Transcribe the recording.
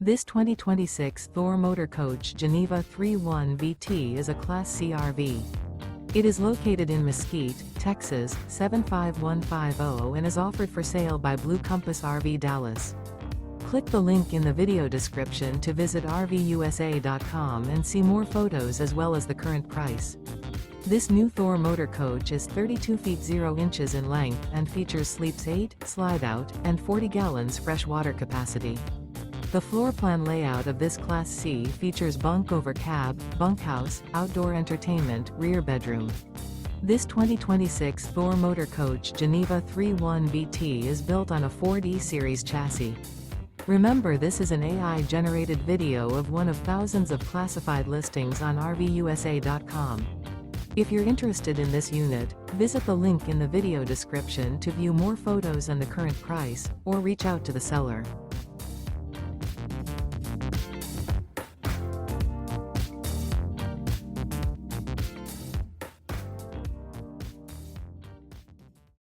This 2026 Thor Motor Coach Geneva 3.1 VT is a Class C RV. It is located in Mesquite, Texas, 75150 and is offered for sale by Blue Compass RV Dallas. Click the link in the video description to visit RVUSA.com and see more photos as well as the current price. This new Thor Motor Coach is 32 feet 0 inches in length and features sleeps 8, Slideout, and 40 gallons fresh water capacity. The floor plan layout of this Class C features Bunk Over Cab, Bunkhouse, outdoor entertainment, rear bedroom. This 2026 Thor Motor Coach Geneva 3.1 VT is built on a Ford E-Series chassis. Remember, this is an AI-generated video of one of thousands of classified listings on RVUSA.com. If you're interested in this unit, visit the link in the video description to view more photos and the current price, or reach out to the seller.